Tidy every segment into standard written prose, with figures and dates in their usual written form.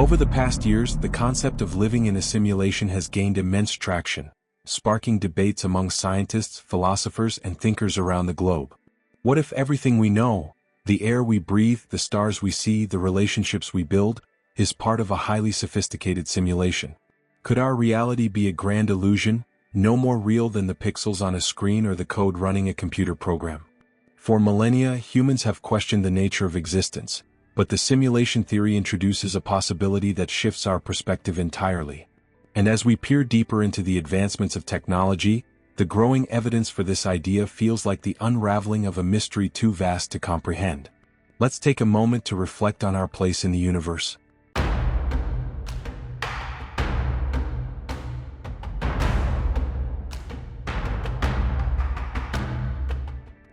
Over the past years, the concept of living in a simulation has gained immense traction, sparking debates among scientists, philosophers, and thinkers around the globe. What if everything we know, the air we breathe, the stars we see, the relationships we build, is part of a highly sophisticated simulation? Could our reality be a grand illusion, no more real than the pixels on a screen or the code running a computer program? For millennia, humans have questioned the nature of existence, but the simulation theory introduces a possibility that shifts our perspective entirely. And as we peer deeper into the advancements of technology, the growing evidence for this idea feels like the unraveling of a mystery too vast to comprehend. Let's take a moment to reflect on our place in the universe.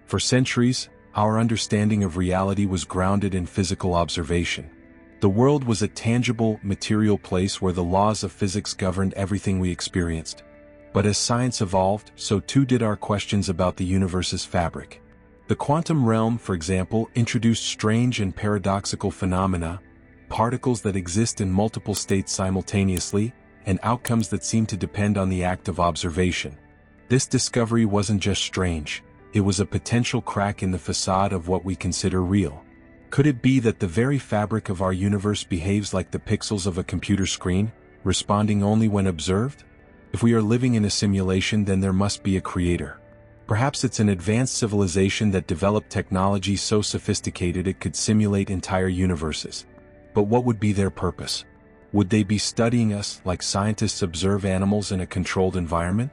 For centuries, our understanding of reality was grounded in physical observation. The world was a tangible, material place where the laws of physics governed everything we experienced. But as science evolved, so too did our questions about the universe's fabric. The quantum realm, for example, introduced strange and paradoxical phenomena, particles that exist in multiple states simultaneously, and outcomes that seem to depend on the act of observation. This discovery wasn't just strange. It was a potential crack in the facade of what we consider real. Could it be that the very fabric of our universe behaves like the pixels of a computer screen, responding only when observed? If we are living in a simulation, then there must be a creator. Perhaps it's an advanced civilization that developed technology so sophisticated it could simulate entire universes. But what would be their purpose? Would they be studying us like scientists observe animals in a controlled environment?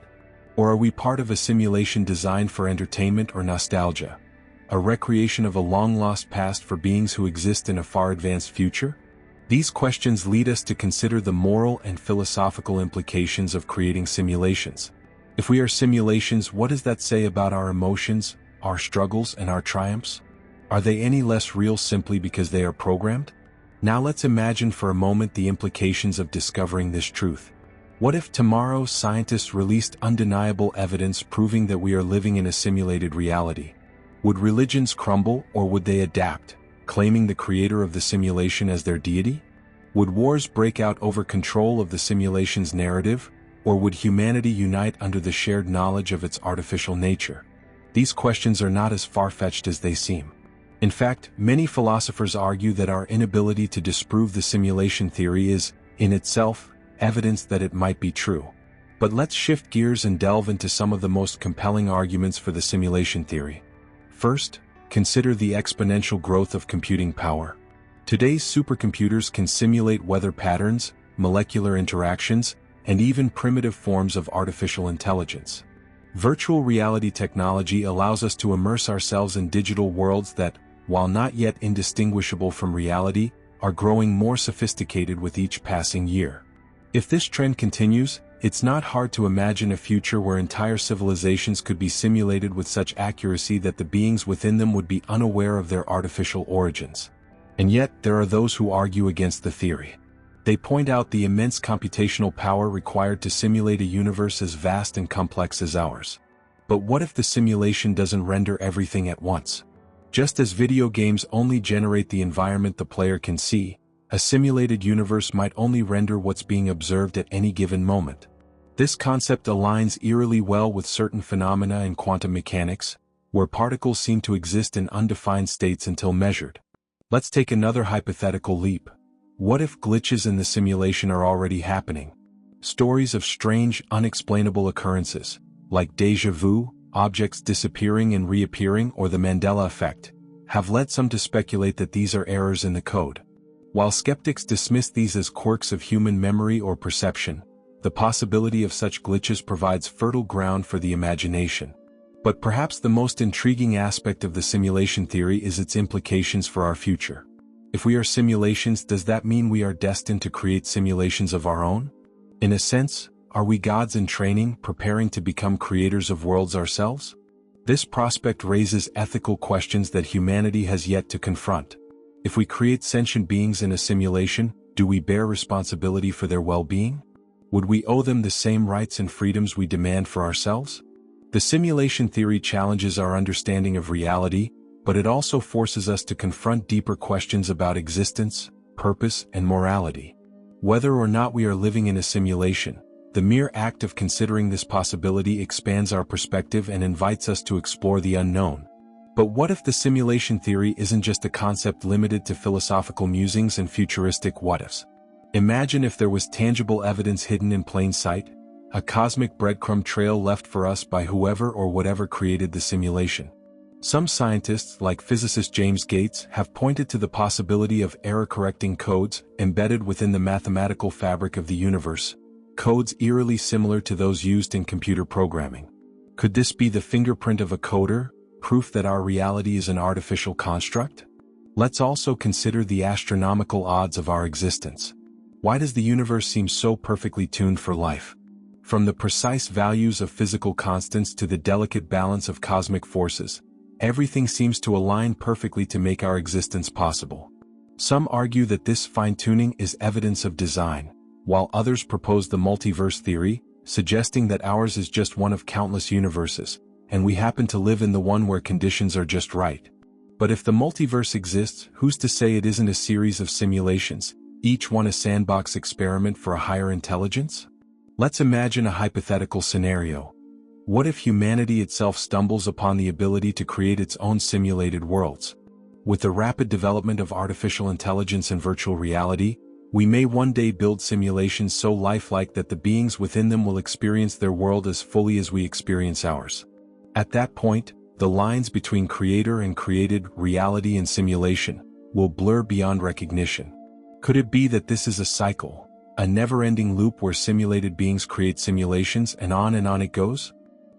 Or are we part of a simulation designed for entertainment or nostalgia? A recreation of a long-lost past for beings who exist in a far-advanced future? These questions lead us to consider the moral and philosophical implications of creating simulations. If we are simulations, what does that say about our emotions, our struggles, and our triumphs? Are they any less real simply because they are programmed? Now let's imagine for a moment the implications of discovering this truth. What if tomorrow scientists released undeniable evidence proving that we are living in a simulated reality? Would religions crumble, or would they adapt, claiming the creator of the simulation as their deity? Would wars break out over control of the simulation's narrative, or would humanity unite under the shared knowledge of its artificial nature? These questions are not as far-fetched as they seem. In fact, many philosophers argue that our inability to disprove the simulation theory is, in itself, evidence that it might be true. But let's shift gears and delve into some of the most compelling arguments for the simulation theory. First, consider the exponential growth of computing power. Today's supercomputers can simulate weather patterns, molecular interactions, and even primitive forms of artificial intelligence. Virtual reality technology allows us to immerse ourselves in digital worlds that, while not yet indistinguishable from reality, are growing more sophisticated with each passing year. If this trend continues, it's not hard to imagine a future where entire civilizations could be simulated with such accuracy that the beings within them would be unaware of their artificial origins. And yet, there are those who argue against the theory. They point out the immense computational power required to simulate a universe as vast and complex as ours. But what if the simulation doesn't render everything at once? Just as video games only generate the environment the player can see, a simulated universe might only render what's being observed at any given moment. This concept aligns eerily well with certain phenomena in quantum mechanics, where particles seem to exist in undefined states until measured. Let's take another hypothetical leap. What if glitches in the simulation are already happening? Stories of strange, unexplainable occurrences, like déjà vu, objects disappearing and reappearing, or the Mandela effect, have led some to speculate that these are errors in the code. While skeptics dismiss these as quirks of human memory or perception, the possibility of such glitches provides fertile ground for the imagination. But perhaps the most intriguing aspect of the simulation theory is its implications for our future. If we are simulations, does that mean we are destined to create simulations of our own? In a sense, are we gods in training, preparing to become creators of worlds ourselves? This prospect raises ethical questions that humanity has yet to confront. If we create sentient beings in a simulation, do we bear responsibility for their well-being? Would we owe them the same rights and freedoms we demand for ourselves? The simulation theory challenges our understanding of reality, but it also forces us to confront deeper questions about existence, purpose, and morality. Whether or not we are living in a simulation, the mere act of considering this possibility expands our perspective and invites us to explore the unknown. But what if the simulation theory isn't just a concept limited to philosophical musings and futuristic what-ifs? Imagine if there was tangible evidence hidden in plain sight, a cosmic breadcrumb trail left for us by whoever or whatever created the simulation. Some scientists, like physicist James Gates, have pointed to the possibility of error-correcting codes embedded within the mathematical fabric of the universe, codes eerily similar to those used in computer programming. Could this be the fingerprint of a coder, proof that our reality is an artificial construct? Let's also consider the astronomical odds of our existence. Why does the universe seem so perfectly tuned for life? From the precise values of physical constants to the delicate balance of cosmic forces, everything seems to align perfectly to make our existence possible. Some argue that this fine-tuning is evidence of design, while others propose the multiverse theory, suggesting that ours is just one of countless universes, and we happen to live in the one where conditions are just right. But if the multiverse exists, who's to say it isn't a series of simulations, each one a sandbox experiment for a higher intelligence? Let's imagine a hypothetical scenario. What if humanity itself stumbles upon the ability to create its own simulated worlds? With the rapid development of artificial intelligence and virtual reality, we may one day build simulations so lifelike that the beings within them will experience their world as fully as we experience ours. At that point, the lines between creator and created, reality and simulation, will blur beyond recognition. Could it be that this is a cycle, a never-ending loop where simulated beings create simulations and on it goes?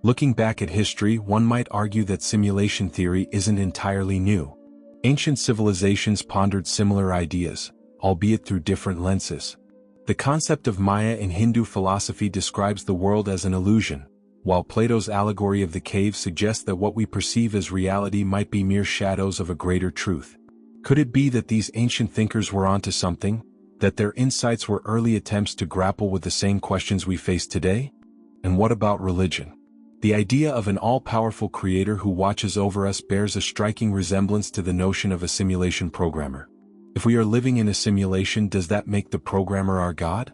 Looking back at history, one might argue that simulation theory isn't entirely new. Ancient civilizations pondered similar ideas, albeit through different lenses. The concept of Maya in Hindu philosophy describes the world as an illusion, while Plato's allegory of the cave suggests that what we perceive as reality might be mere shadows of a greater truth. Could it be that these ancient thinkers were onto something, that their insights were early attempts to grapple with the same questions we face today? And what about religion? The idea of an all-powerful creator who watches over us bears a striking resemblance to the notion of a simulation programmer. If we are living in a simulation, does that make the programmer our God?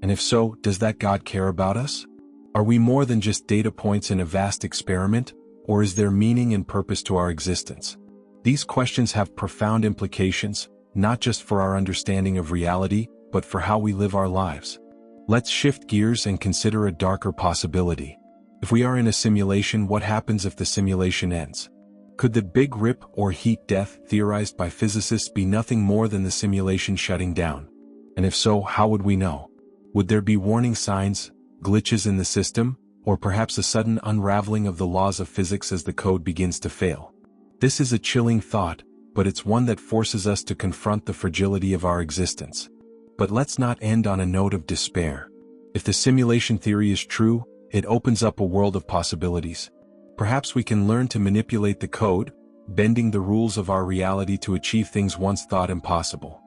And if so, does that God care about us? Are we more than just data points in a vast experiment, or is there meaning and purpose to our existence? These questions have profound implications, not just for our understanding of reality, but for how we live our lives. Let's shift gears and consider a darker possibility. If we are in a simulation, what happens if the simulation ends? Could the Big Rip or heat death theorized by physicists be nothing more than the simulation shutting down? And if so, how would we know? Would there be warning signs, glitches in the system, or perhaps a sudden unraveling of the laws of physics as the code begins to fail? This is a chilling thought, but it's one that forces us to confront the fragility of our existence. But let's not end on a note of despair. If the simulation theory is true, it opens up a world of possibilities. Perhaps we can learn to manipulate the code, bending the rules of our reality to achieve things once thought impossible.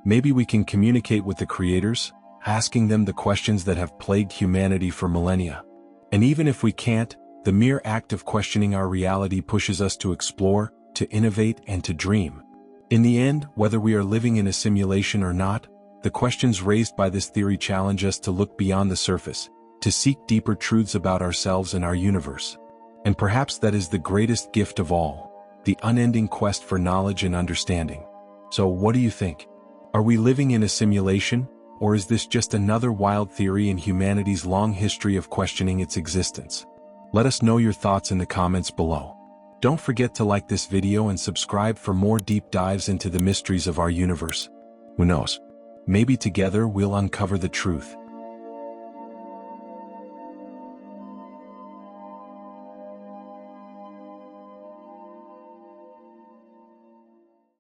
Maybe we can communicate with the creators, asking them the questions that have plagued humanity for millennia. And even if we can't, the mere act of questioning our reality pushes us to explore, to innovate, and to dream. In the end, whether we are living in a simulation or not, the questions raised by this theory challenge us to look beyond the surface, to seek deeper truths about ourselves and our universe. And perhaps that is the greatest gift of all, the unending quest for knowledge and understanding. So what do you think? Are we living in a simulation, or is this just another wild theory in humanity's long history of questioning its existence? Let us know your thoughts in the comments below. Don't forget to like this video and subscribe for more deep dives into the mysteries of our universe. Who knows? Maybe together we'll uncover the truth.